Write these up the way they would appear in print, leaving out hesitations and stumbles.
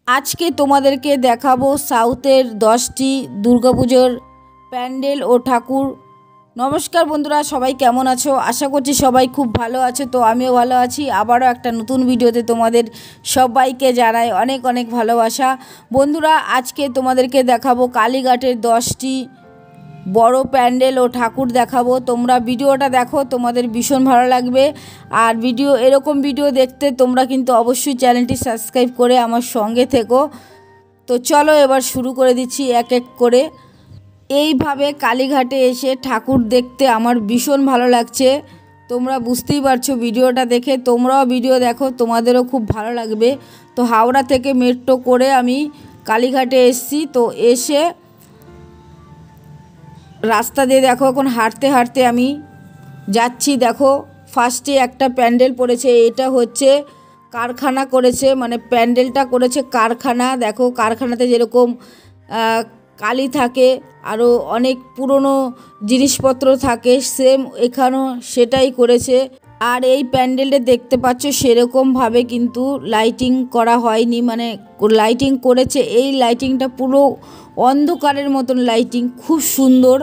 আজকে তোমাদেরকে দেখাবো সাউথের 10টি দুর্গাপুজোর প্যান্ডেল ও ঠাকুর। নমস্কার বন্ধুরা, সবাই কেমন আছো? আশা করছি সবাই খুব ভালো আছে। তো আমিও ভালো আছি। আবারও একটা নতুন ভিডিওতে তোমাদের সবাইকে জানাই অনেক অনেক ভালোবাসা। বন্ধুরা, আজকে তোমাদেরকে দেখাবো কালীঘাটের 10টি বড় প্যান্ডেল ও ঠাকুর দেখাবো। তোমরা ভিডিওটা দেখো, তোমাদের ভীষণ ভালো লাগবে। আর এরকম ভিডিও দেখতে তোমরা কিন্তু অবশ্যই চ্যানেলটি সাবস্ক্রাইব করে আমার সঙ্গে থেকো। তো চলো এবার শুরু করে দিচ্ছি এক এক করে। এইভাবে কালীঘাটে এসে ঠাকুর দেখতে আমার ভীষণ ভালো লাগছে। তোমরা বুঝতেই পারছো ভিডিওটা দেখে। তোমরাও ভিডিও দেখো, তোমাদেরও খুব ভালো লাগবে। তো হাওড়া থেকে মেট্রো করে আমি কালীঘাটে এসেছি। তো এসে রাস্তা দিয়ে দেখো এখন হাঁটতে হাঁটতে আমি যাচ্ছি। দেখো ফার্স্টে একটা প্যান্ডেল পড়েছে। এটা হচ্ছে কারখানা করেছে, মানে প্যান্ডেলটা করেছে কারখানা। দেখো কারখানাতে যেরকম কালি থাকে, আরও অনেক পুরনো জিনিসপত্র থাকে, সেম এখানেও সেটাই করেছে। আর এই প্যান্ডেলটা দেখতে পাচ্ছ সেরকমভাবে কিন্তু লাইটিং করা হয়নি, মানে লাইটিং করেছে। এই লাইটিংটা পুরো অন্ধকারের মতন লাইটিং, খুব সুন্দর।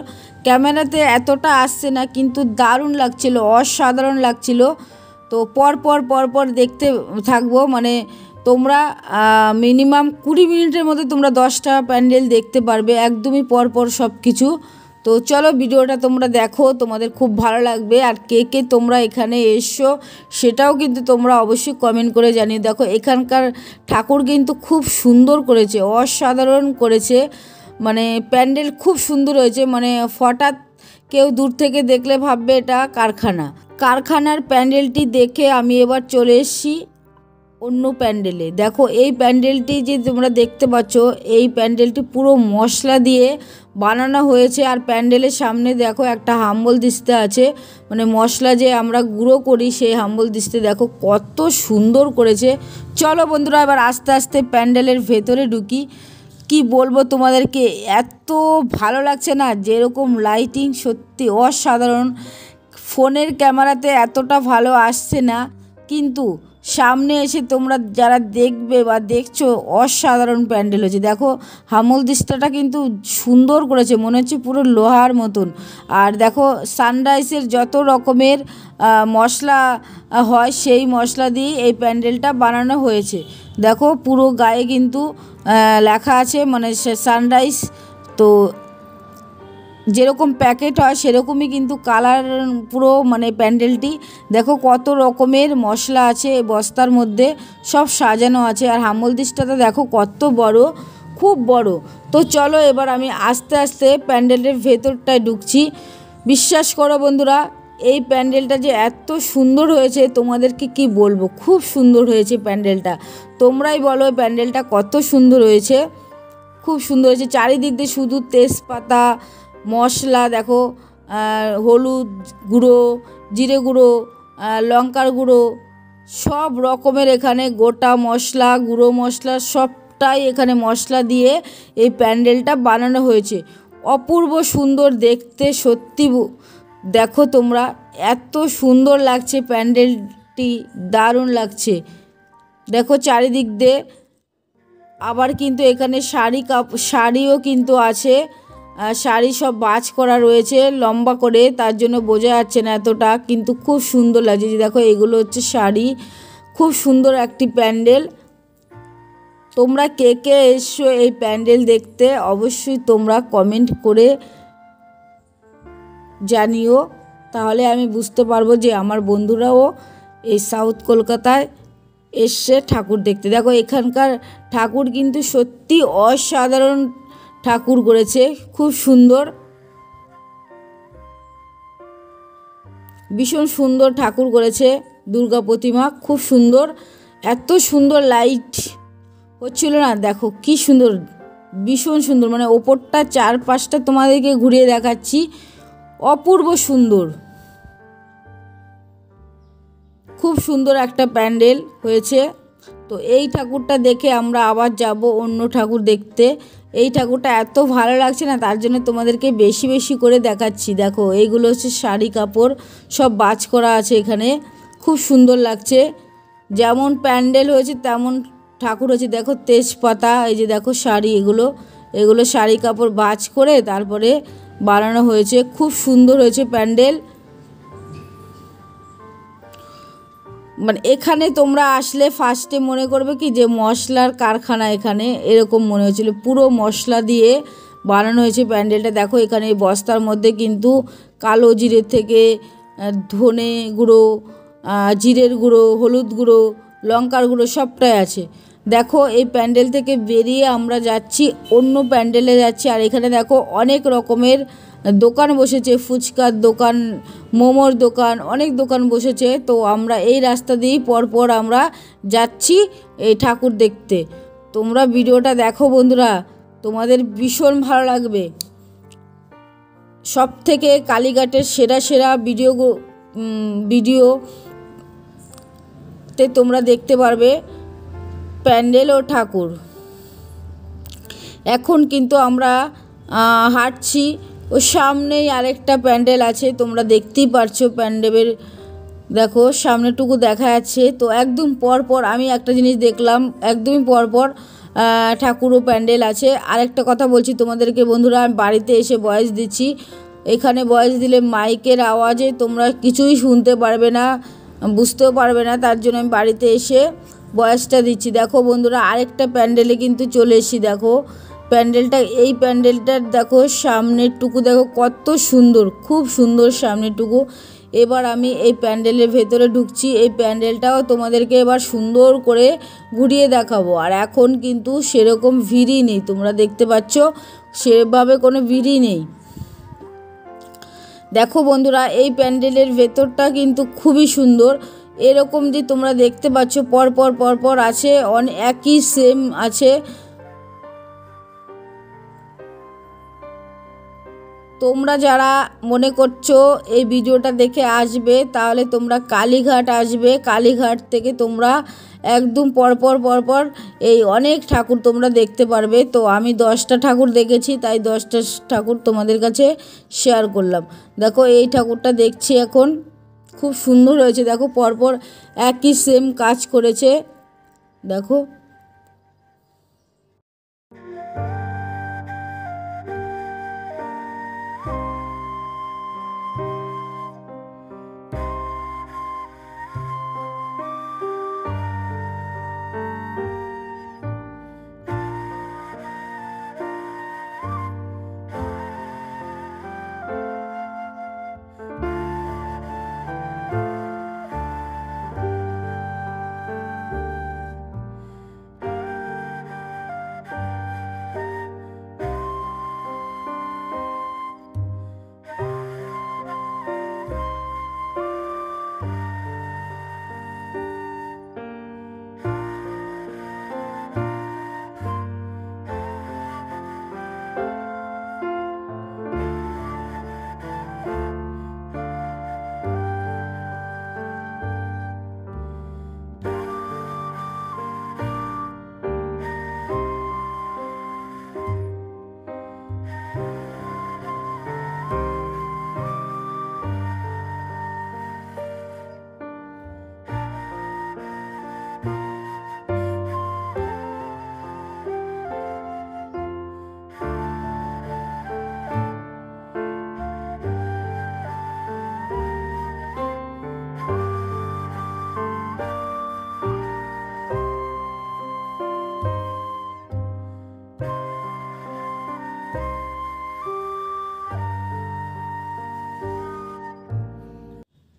ক্যামেরাতে এতটা আসছে না, কিন্তু দারুণ লাগছিল, অসাধারণ লাগছিল। তো পরপর দেখতে থাকবো, মানে তোমরা মিনিমাম 20 মিনিটের মধ্যে তোমরা 10টা প্যান্ডেল দেখতে পারবে, একদমই পরপর সব কিছু। তো চলো ভিডিওটা তোমরা দেখো, তোমাদের খুব ভালো লাগবে। আর কে কে তোমরা এখানে এসছো সেটাও কিন্তু তোমরা অবশ্যই কমেন্ট করে জানিয়ে। দেখো এখানকার ঠাকুর কিন্তু খুব সুন্দর করেছে, অসাধারণ করেছে, মানে প্যান্ডেল খুব সুন্দর হয়েছে। মানে হঠাৎ কেউ দূর থেকে দেখলে ভাববে এটা কারখানা। কারখানার প্যান্ডেলটি দেখে আমি এবার চলে এসেছি অন্য প্যান্ডেলে। দেখো এই প্যান্ডেলটি যে তোমরা দেখতে পাচ্ছ, এই প্যান্ডেলটি পুরো মশলা দিয়ে বানানো হয়েছে। আর প্যান্ডেলের সামনে দেখো একটা হাম্বল দিস্তে আছে, মানে মশলা যে আমরা গুঁড়ো করি সেই হাম্বল দিস্তে। দেখো কত সুন্দর করেছে। চলো বন্ধুরা এবার আস্তে আস্তে প্যান্ডেলের ভেতরে ঢুকি। কি বলবো তোমাদেরকে, এত ভালো লাগছে না, যেরকম লাইটিং সত্যি অসাধারণ। ফোনের ক্যামেরাতে এতটা ভালো আসছে না, কিন্তু সামনে এসে তোমরা যারা দেখবে বা দেখছো, অসাধারণ প্যান্ডেল হয়েছে। দেখো হামল দিস্তাটা কিন্তু সুন্দর করেছে, মনে হচ্ছে পুরো লোহার মতন। আর দেখো সানরাইসের যত রকমের মশলা হয় সেই মশলা দিয়ে এই প্যান্ডেলটা বানানো হয়েছে। দেখো পুরো গায়ে কিন্তু লেখা আছে, মানে সানরাইস। তো যেরকম প্যাকেট হয় সেরকমই কিন্তু কালার পুরো, মানে প্যান্ডেলটি দেখো কত রকমের মশলা আছে বস্তার মধ্যে, সব সাজানো আছে। আর হামল দিস্তাটা দেখো কত বড়, খুব বড়। তো চলো এবার আমি আস্তে আস্তে প্যান্ডেলের ভেতরটায় ঢুকছি। বিশ্বাস করো বন্ধুরা, এই প্যান্ডেলটা যে এত সুন্দর হয়েছে তোমাদেরকে কি বলবো, খুব সুন্দর হয়েছে প্যান্ডেলটা। তোমরাই বলো প্যান্ডেলটা কত সুন্দর হয়েছে, খুব সুন্দর হয়েছে। চারিদিক দিয়ে শুধু তেজপাতা মশলা, দেখো হলুদ গুঁড়ো, জিরে গুঁড়ো, লঙ্কার গুঁড়ো, সব রকমের এখানে গোটা মশলা, গুঁড়ো মশলা, সবটাই এখানে মশলা দিয়ে এই প্যান্ডেলটা বানানো হয়েছে। অপূর্ব সুন্দর দেখতে সত্যি। দেখো তোমরা এত সুন্দর লাগছে প্যান্ডেলটি, দারুণ লাগছে। দেখো চারিদিক দিয়ে আবার কিন্তু এখানে শাড়িও কিন্তু আছে, শাড়ি সব বাজ করা রয়েছে লম্বা করে, তার জন্য বোঝা যাচ্ছে না এতটা, কিন্তু খুব সুন্দর লাগছে। যে দেখো এগুলো হচ্ছে শাড়ি, খুব সুন্দর একটি প্যান্ডেল। তোমরা কে কে এসছো এই প্যান্ডেল দেখতে অবশ্যই তোমরা কমেন্ট করে জানিও, তাহলে আমি বুঝতে পারবো যে আমার বন্ধুরাও এই সাউথ কলকাতায় এসছে ঠাকুর দেখতে। দেখো এখানকার ঠাকুর কিন্তু সত্যি অসাধারণ ঠাকুর করেছে, খুব সুন্দর, ভীষণ সুন্দর ঠাকুর করেছে। দুর্গা প্রতিমা খুব সুন্দর, এত সুন্দর লাইট হচ্ছিল না, দেখো কি সুন্দর, ভীষণ সুন্দর। মানে ওপরটা চারপাশটা তোমাদেরকে ঘুরিয়ে দেখাচ্ছি, অপূর্ব সুন্দর, খুব সুন্দর একটা প্যান্ডেল হয়েছে। তো এই ঠাকুরটা দেখে আমরা আবার যাব অন্য ঠাকুর দেখতে। এই ঠাকুরটা এত ভালো লাগছে না, তার জন্য তোমাদেরকে বেশি বেশি করে দেখাচ্ছি। দেখো এইগুলো হচ্ছে শাড়ি কাপড়, সব বাজ করা আছে এখানে, খুব সুন্দর লাগছে। যেমন প্যান্ডেল হয়েছে তেমন ঠাকুর হচ্ছে দেখো তেজপাতা, এই যে দেখো শাড়ি, এগুলো শাড়ি কাপড় বাজ করে তারপরে বানানো হয়েছে। খুব সুন্দর হয়েছে প্যান্ডেল। মানে এখানে তোমরা আসলে ফার্স্টে মনে করবে কি যে মশলার কারখানা, এখানে এরকম মনে হয়েছিল। পুরো মশলা দিয়ে বানানো হয়েছে প্যান্ডেলটা। দেখো এখানে এই বস্তার মধ্যে কিন্তু কালো জিরের থেকে ধনে গুঁড়ো, জিরের গুঁড়ো, হলুদ গুঁড়ো, লঙ্কার গুঁড়ো সবটাই আছে। দেখো এই প্যান্ডেল থেকে বেরিয়ে আমরা যাচ্ছি অন্য প্যান্ডেলে যাচ্ছি। আর এখানে দেখো অনেক রকমের দোকান বসেছে, ফুচকার দোকান, মোমোর দোকান, অনেক দোকান বসেছে। তো আমরা এই রাস্তা দিয়েই পরপর আমরা যাচ্ছি এই ঠাকুর দেখতে। তোমরা ভিডিওটা দেখো বন্ধুরা, তোমাদের ভীষণ ভালো লাগবে। সব থেকে কালীঘাটের সেরা ভিডিওতে তোমরা দেখতে পারবে প্যান্ডেল ও ঠাকুর। এখন কিন্তু আমরা হাঁটছি, ও সামনেই আরেকটা প্যান্ডেল আছে, তোমরা দেখতেই পারছো প্যান্ডেলের, দেখো সামনেটুকু দেখা যাচ্ছে। তো একদম পরপর আমি একটা জিনিস দেখলাম, একদমই পরপর ঠাকুর ও প্যান্ডেল আছে। আরেকটা কথা বলছি তোমাদেরকে বন্ধুরা, আমি বাড়িতে এসে ভয়েস দিচ্ছি। এখানে ভয়েস দিলে মাইকের আওয়াজে তোমরা কিছুই শুনতে পারবে না, বুঝতেও পারবে না, তার জন্য আমি বাড়িতে এসে ভয়েসটা দিচ্ছি। দেখো বন্ধুরা আরেকটা প্যান্ডেলে কিন্তু চলে এসেছি। দেখো প্যান্ডেলটা, এই প্যান্ডেলটার দেখো সামনেরটুকু দেখো কত সুন্দর, খুব সুন্দর সামনেরটুকু। এবার আমি এই প্যান্ডেলের ভেতরে ঢুকছি। এই প্যান্ডেলটাও তোমাদেরকে এবার সুন্দর করে ঘুরিয়ে দেখাবো। আর এখন কিন্তু সেরকম ভিড়ই নেই, তোমরা দেখতে পাচ্ছ সেভাবে কোনো ভিড়ই নেই। দেখো বন্ধুরা এই প্যান্ডেলের ভেতরটা কিন্তু খুবই সুন্দর। এরকম যে তোমরা দেখতে পাচ্ছ পরপর আছে, একই সেম আছে। তোমরা যারা মনে করছো এই ভিডিওটা দেখে আসবে, তাহলে তোমরা কালীঘাট আসবে। কালীঘাট থেকে তোমরা একদম পরপর এই অনেক ঠাকুর তোমরা দেখতে পারবে। তো আমি 10টা ঠাকুর দেখেছি, তাই 10টা ঠাকুর তোমাদের কাছে শেয়ার করলাম। দেখো এই ঠাকুরটা দেখছি এখন, খুব সুন্দর হয়েছে। দেখো পরপর একই সেম কাজ করেছে, দেখো।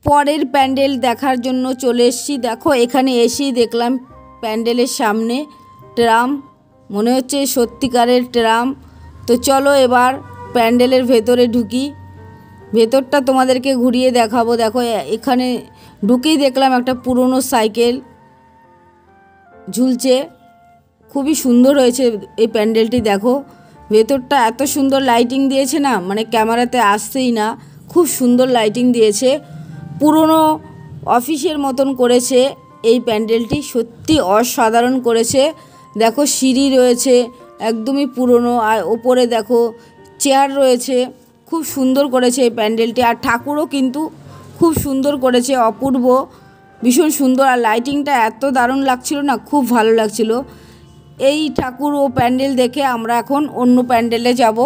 পরের প্যান্ডেল দেখার জন্য চলে এসেছি। দেখো এখানে এসেই দেখলাম প্যান্ডেলের সামনে ট্রাম, মনে হচ্ছে সত্যিকারের ট্রাম। তো চলো এবার প্যান্ডেলের ভেতরে ঢুকি, ভেতরটা তোমাদেরকে ঘুরিয়ে দেখাবো। দেখো এখানে ঢুকেই দেখলাম একটা পুরনো সাইকেল ঝুলছে, খুবই সুন্দর হয়েছে এই প্যান্ডেলটি। দেখো ভেতরটা এত সুন্দর লাইটিং দিয়েছে না, মানে ক্যামেরাতে আসছেই না, খুব সুন্দর লাইটিং দিয়েছে। পুরনো অফিসের মতন করেছে এই প্যান্ডেলটি, সত্যি অসাধারণ করেছে। দেখো সিঁড়ি রয়েছে, একদমই পুরনো। আর ওপরে দেখো চেয়ার রয়েছে, খুব সুন্দর করেছে এই প্যান্ডেলটি। আর ঠাকুরও কিন্তু খুব সুন্দর করেছে, অপূর্ব, ভীষণ সুন্দর, আর লাইটিংটা এত দারুণ লাগছিল না, খুব ভালো লাগছিল। এই ঠাকুর ও প্যান্ডেল দেখে আমরা এখন অন্য প্যান্ডেলে যাব।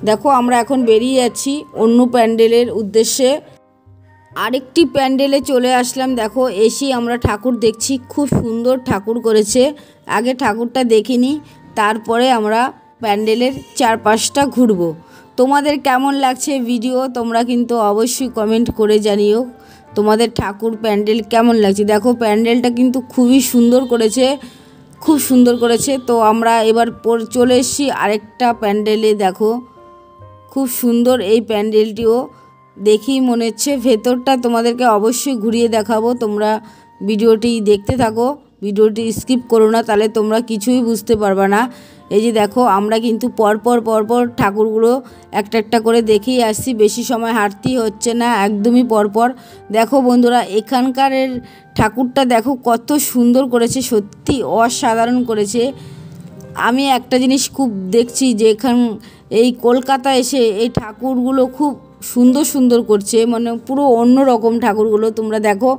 দেখো আমরা এখন বেরিয়ে যাচ্ছি অন্য প্যান্ডেলের উদ্দেশ্যে। আরেকটি প্যান্ডেলে চলে আসলাম। দেখো এসেই আমরা ঠাকুর দেখছি, খুব সুন্দর ঠাকুর করেছে। আগে ঠাকুরটা দেখিনি, তারপরে আমরা প্যান্ডেলের চারপাশটা ঘুরবো। তোমাদের কেমন লাগছে ভিডিও তোমরা কিন্তু অবশ্যই কমেন্ট করে জানিও তোমাদের ঠাকুর প্যান্ডেল কেমন লাগছে। দেখো প্যান্ডেলটা কিন্তু খুবই সুন্দর করেছে, খুব সুন্দর করেছে। তো আমরা এবার চলে এসেছি আরেকটা প্যান্ডেলে। দেখো খুব সুন্দর এই প্যান্ডেলটিও, দেখেই মনে হচ্ছে। ভেতরটা তোমাদেরকে অবশ্যই ঘুরিয়ে দেখাবো, তোমরা ভিডিওটি দেখতে থাকো, ভিডিওটি স্কিপ করো না, তাহলে তোমরা কিছুই বুঝতে পারবে না। এই যে দেখো আমরা কিন্তু পরপর ঠাকুরগুলো একটা একটা করে দেখেই আসছি, বেশি সময় হাঁটতেই হচ্ছে না, একদমই পরপর। দেখো বন্ধুরা এখানকার ঠাকুরটা দেখো কত সুন্দর করেছে, সত্যি অসাধারণ করেছে। আমি একটা জিনিস খুব দেখছি যে এই কলকাতা এসে এই ঠাকুরগুলো খুব সুন্দর সুন্দর করছে, মানে পুরো অন্য রকম ঠাকুরগুলো। তোমরা দেখো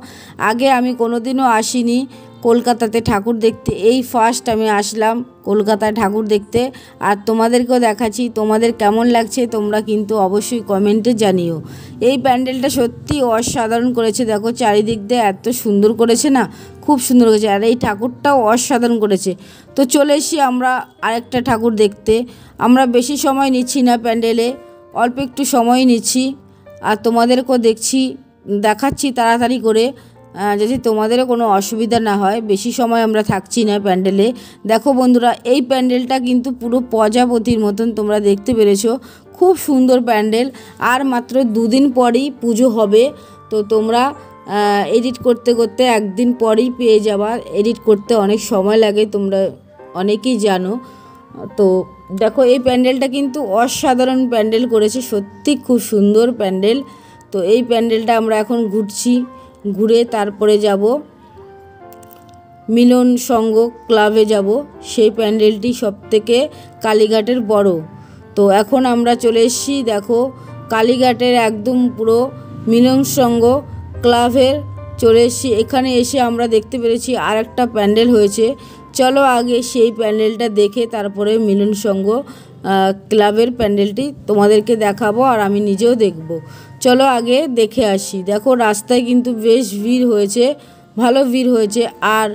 আগে আমি কোনোদিনও আসিনি কলকাতাতে ঠাকুর দেখতে, এই ফার্স্ট আমি আসলাম কলকাতায় ঠাকুর দেখতে। আর তোমাদেরকেও দেখাচ্ছি, তোমাদের কেমন লাগছে তোমরা কিন্তু অবশ্যই কমেন্টে জানিও। এই প্যান্ডেলটা সত্যি অসাধারণ করেছে, দেখো চারিদিক দিয়ে এত সুন্দর করেছে না, খুব সুন্দর করেছে। আর এই ঠাকুরটাও অসাধারণ করেছে। তো চলে এসি আমরা আরেকটা ঠাকুর দেখতে। আমরা বেশি সময় নিচ্ছি না প্যান্ডেলে, অল্প একটু সময় নিচ্ছি, আর তোমাদেরকেও দেখাচ্ছি তাড়াতাড়ি করে, যদি তোমাদেরও কোনো অসুবিধা না হয়। বেশি সময় আমরা থাকছি না প্যান্ডেলে। দেখো বন্ধুরা এই প্যান্ডেলটা কিন্তু পুরো প্রজাপতির মতন তোমরা দেখতে পেরেছো, খুব সুন্দর প্যান্ডেল। আর মাত্র 2 দিন পরেই পুজো হবে, তো তোমরা এডিট করতে করতে একদিন পরেই পেয়ে যাবা। এডিট করতে অনেক সময় লাগে, তোমরা অনেকেই জানো। তো দেখো এই প্যান্ডেলটা কিন্তু অসাধারণ প্যান্ডেল করেছে, সত্যি খুব সুন্দর প্যান্ডেল। তো এই প্যান্ডেলটা আমরা এখন ঘুরছি, ঘুরে তারপরে যাব মিলন সংঘ ক্লাবে যাব। সেই প্যান্ডেলটি সবথেকে কালীঘাটের বড়। তো এখন আমরা চলে এসেছি দেখো কালীঘাটের একদম পুরো মিলন সংঘ ক্লাবের চলে এসেছি। এখানে এসে আমরা দেখতে পেরেছি আর একটা প্যান্ডেল হয়েছে। চলো আগে সেই প্যান্ডেলটা দেখে তারপরে মিলন সংঘ ক্লাবের প্যান্ডেলটি তোমাদেরকে দেখাবো, আর আমি নিজেও দেখব। চলো আগে দেখে আসি। দেখো রাস্তায় কিন্তু বেশ ভিড় হয়েছে, ভালো ভিড় হয়েছে। আর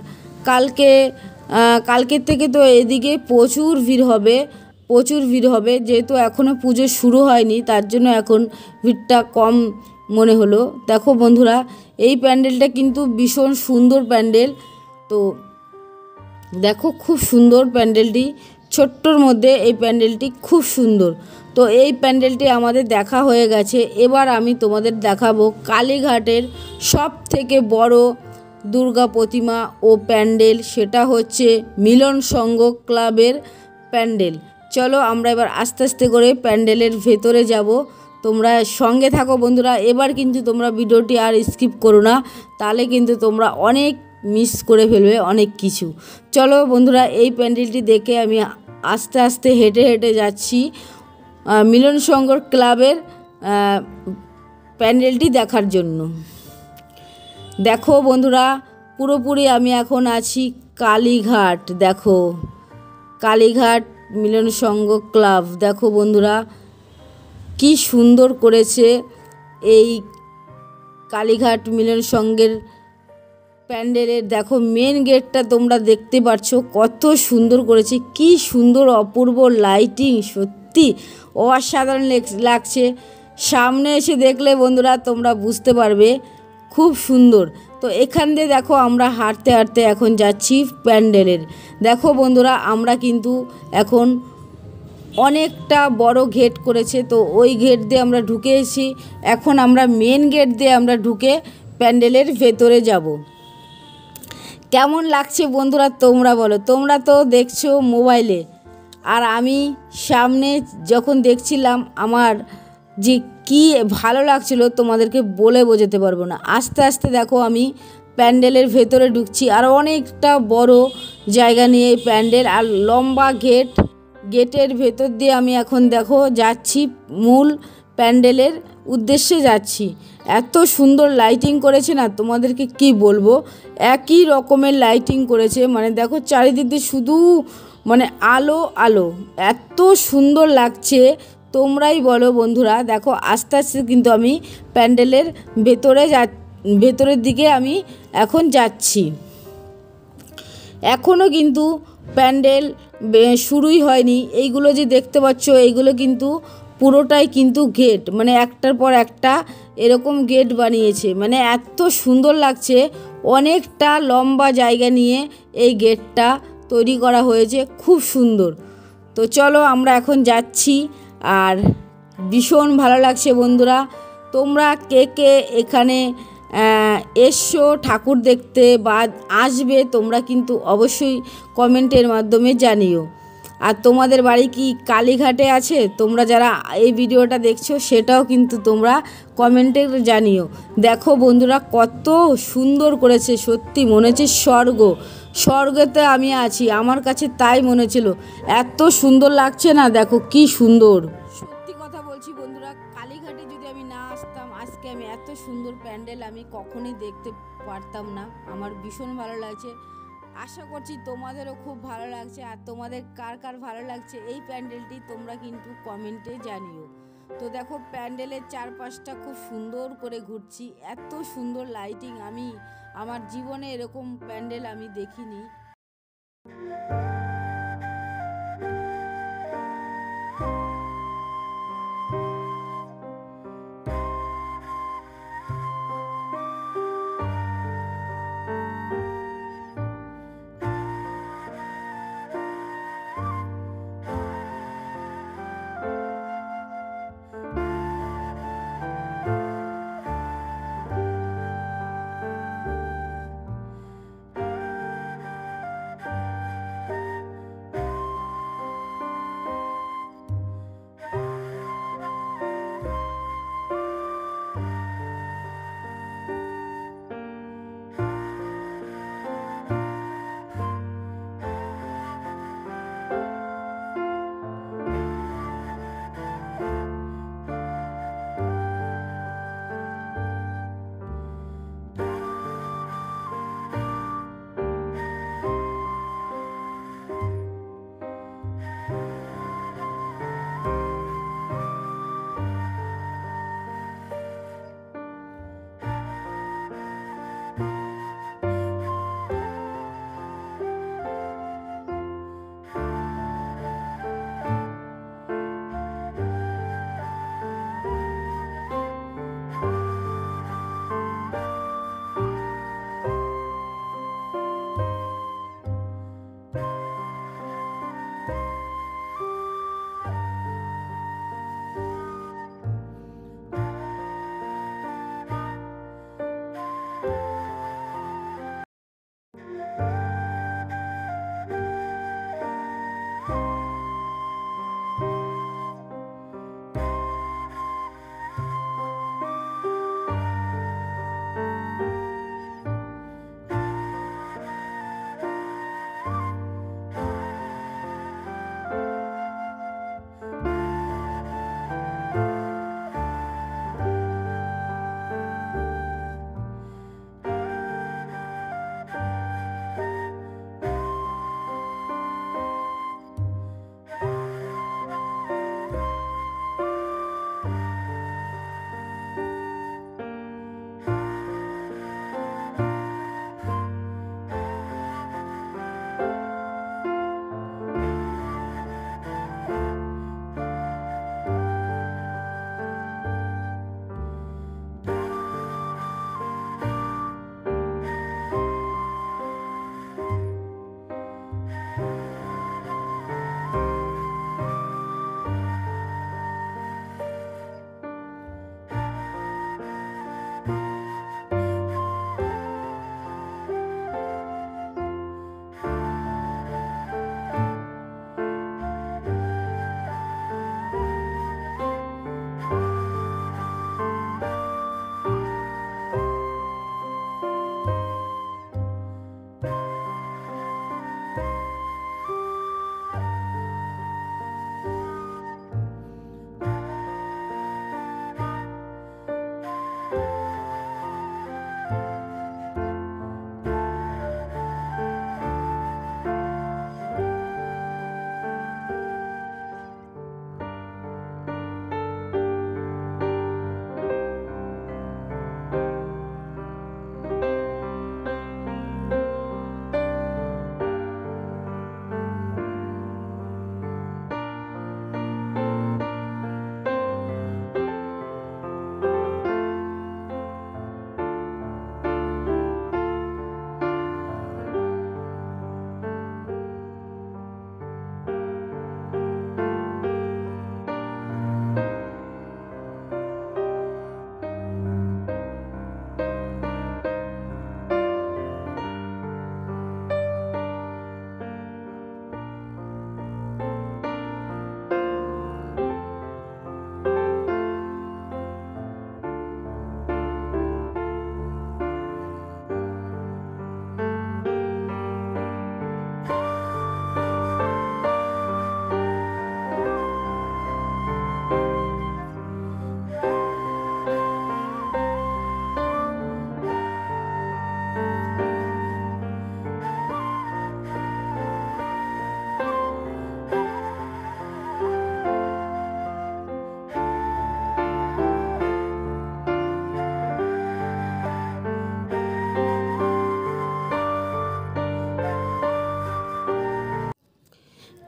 কালকের থেকে তো এদিকে প্রচুর ভিড় হবে, যেহেতু এখনও পুজো শুরু হয়নি, তার জন্য এখন ভিড়টা কম মনে হলো। দেখো বন্ধুরা এই প্যান্ডেলটা কিন্তু ভীষণ সুন্দর প্যান্ডেল। তো দেখো খুব সুন্দর প্যান্ডেলটি, ছোট্টর মধ্যে এই প্যান্ডেলটি খুব সুন্দর। তো এই প্যান্ডেলটি আমাদের দেখা হয়ে গেছে। এবার আমি তোমাদের দেখাবো কালীঘাটের সব থেকে বড় দুর্গা প্রতিমা ও প্যান্ডেল, সেটা হচ্ছে মিলন সংঘ ক্লাবের প্যান্ডেল। চলো আমরা এবার আস্তে আস্তে করে প্যান্ডেলের ভেতরে যাব, তোমরা সঙ্গে থাকো বন্ধুরা। এবার কিন্তু তোমরা ভিডিওটি আর স্কিপ করো না, তাহলে কিন্তু তোমরা অনেক মিস করে ফেলবে অনেক কিছু। চলো বন্ধুরা এই প্যান্ডেলটি দেখে আমি আস্তে আস্তে হেঁটে হেঁটে যাচ্ছি মিলন সংঘ ক্লাবের প্যান্ডেলটি দেখার জন্য। দেখো বন্ধুরা পুরোপুরি আমি এখন আছি কালীঘাট। দেখো কালীঘাট মিলন সংঘ ক্লাব। দেখো বন্ধুরা কি সুন্দর করেছে এই কালীঘাট মিলন সংঘের প্যান্ডেলের। দেখো মেন গেটটা তোমরা দেখতে পাচ্ছ কত সুন্দর করেছে, কি সুন্দর অপূর্ব লাইটিং, সত্যি অসাধারণ লাগছে। সামনে এসে দেখলে বন্ধুরা তোমরা বুঝতে পারবে খুব সুন্দর। তো এখান দিয়ে দেখো আমরা হাঁটতে হাঁটতে এখন যাচ্ছি প্যান্ডেলের। দেখো বন্ধুরা আমরা কিন্তু এখন অনেকটা বড় গেট করেছে, তো ওই গেট দিয়ে আমরা ঢুকে এসেছি। এখন আমরা মেন গেট দিয়ে আমরা ঢুকে প্যান্ডেলের ভেতরে যাব। কেমন লাগছে বন্ধুরা তোমরা বলো? তোমরা তো দেখছো মোবাইলে, আর আমি সামনে যখন দেখছিলাম আমার যে কি ভালো লাগছিল তোমাদেরকে বলে বোঝাতে পারবো না। আস্তে আস্তে দেখো আমি প্যান্ডেলের ভেতরে ঢুকছি, আর অনেকটা বড় জায়গা নিয়ে প্যান্ডেল, আর লম্বা গেটের ভেতর দিয়ে আমি এখন দেখো যাচ্ছি মূল প্যান্ডেলের উদ্দেশ্যে যাচ্ছি। এত সুন্দর লাইটিং করেছে না, তোমাদেরকে কি বলবো। একই রকমের লাইটিং করেছে, মানে দেখো চারিদিকে শুধু মানে আলো আলো, এত সুন্দর লাগছে। তোমরাই বলো বন্ধুরা। দেখো আস্তে আস্তে কিন্তু আমি প্যান্ডেলের ভেতরের দিকে আমি এখন যাচ্ছি। এখনও কিন্তু প্যান্ডেল শুরুই হয়নি। এইগুলো যে দেখতে পাচ্ছ এইগুলো কিন্তু পুরোটাই কিন্তু গেট, মানে একটার পর একটা এরকম গেট বানিয়েছে, মানে এত সুন্দর লাগছে। অনেকটা লম্বা জায়গা নিয়ে এই গেটটা তৈরি করা হয়েছে, খুব সুন্দর। তো চলো আমরা এখন যাচ্ছি, আর ভীষণ ভালো লাগছে বন্ধুরা। তোমরা কে কে এখানে এসছো ঠাকুর দেখতে বা আসবে, তোমরা কিন্তু অবশ্যই কমেন্টের মাধ্যমে জানিও। আর তোমাদের বাড়ি কি কালীঘাটে আছে, তোমরা যারা এই ভিডিওটা দেখছো সেটাও কিন্তু তোমরা কমেন্টে জানিও। দেখো বন্ধুরা কত সুন্দর করেছে, সত্যি মনে হচ্ছে স্বর্গতে আমি আছি, আমার কাছে তাই মনে হচ্ছিল। এত সুন্দর লাগছে না, দেখো কি সুন্দর। সত্যি কথা বলছি বন্ধুরা, কালীঘাটে যদি আমি না আসতাম আজকে আমি এত সুন্দর প্যান্ডেল আমি কখনোই দেখতে পারতাম না। আমার ভীষণ ভালো লাগছে, আশা করছি তোমাদেরও খুব ভালো লাগছে। আর তোমাদের কার কার ভালো লাগছে এই প্যান্ডেলটি তোমরা কিন্তু কমেন্টে জানিও। তো দেখো প্যান্ডেলের চারপাশটা খুব সুন্দর করে ঘুরছি, এত সুন্দর লাইটিং, আমি আমার জীবনে এরকম প্যান্ডেল আমি দেখিনি।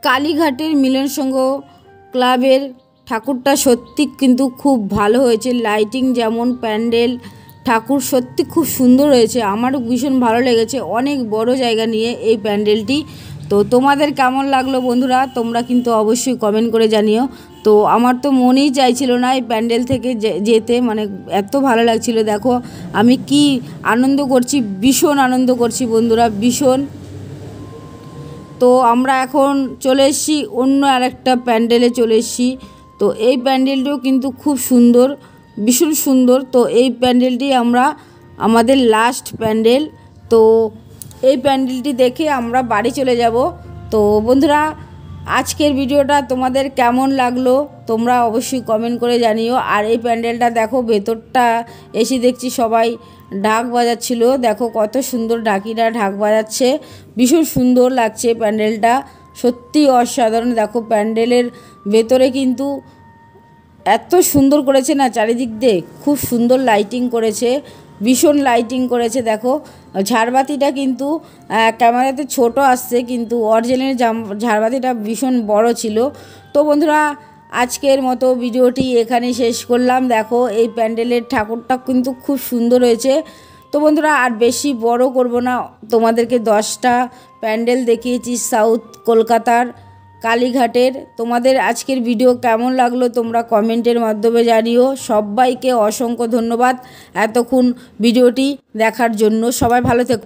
কালীঘাটের মিলন সংঘ ক্লাবের ঠাকুরটা সত্যি কিন্তু খুব ভালো হয়েছে। লাইটিং যেমন, প্যান্ডেল, ঠাকুর সত্যি খুব সুন্দর হয়েছে। আমারও ভীষণ ভালো লেগেছে। অনেক বড় জায়গা নিয়ে এই প্যান্ডেলটি। তো তোমাদের কেমন লাগলো বন্ধুরা, তোমরা কিন্তু অবশ্যই কমেন্ট করে জানিও। তো আমার তো মনেই চাইছিল না এই প্যান্ডেল থেকে যেতে, মানে এত ভালো লাগছিল। দেখো আমি কি আনন্দ করছি, ভীষণ আনন্দ করছি বন্ধুরা, ভীষণ। তো আমরা এখন চলে এসেছি অন্য আরেকটা প্যান্ডেলে চলে এসেছি। তো এই প্যান্ডেলটিও কিন্তু খুব সুন্দর, ভীষণ সুন্দর। তো এই প্যান্ডেলটি আমরা আমাদের লাস্ট প্যান্ডেল। তো এই প্যান্ডেলটি দেখে আমরা বাড়ি চলে যাব। তো বন্ধুরা আজকের ভিডিওটা তোমাদের কেমন লাগলো তোমরা অবশ্যই কমেন্ট করে জানিও। আর এই প্যান্ডেলটা দেখো, ভেতরটা এসে দেখছি সবাই ঢাক বাজাচ্ছিল। দেখো কত সুন্দর ঢাকিরা ঢাক বাজাচ্ছে, ভীষণ সুন্দর লাগছে প্যান্ডেলটা, সত্যি অসাধারণ। দেখো প্যান্ডেলের ভেতরে কিন্তু এত সুন্দর করেছে না, চারিদিক দিয়ে খুব সুন্দর লাইটিং করেছে, ভীষণ লাইটিং করেছে। দেখো ঝাড়বাতিটা কিন্তু ক্যামেরাতে ছোট আসছে, কিন্তু অরিজিনাল ঝাড়বাতিটা ভীষণ বড় ছিল। তো বন্ধুরা আজকের মতো ভিডিওটি এখানেই শেষ করলাম। দেখো এই প্যান্ডেলের ঠাকুরটা কিন্তু খুব সুন্দর হয়েছে। তো বন্ধুরা আর বেশি বড় করব না, তোমাদেরকে 10টা প্যান্ডেল দেখিয়েছি সাউথ কলকাতার কালীঘাটের। তোমাদের আজকের ভিডিও কেমন লাগলো তোমরা কমেন্টের মাধ্যমে জানিও। সবাইকে অসংখ্য ধন্যবাদ এতক্ষণ ভিডিওটি দেখার জন্য। সবাই ভালো থেকো।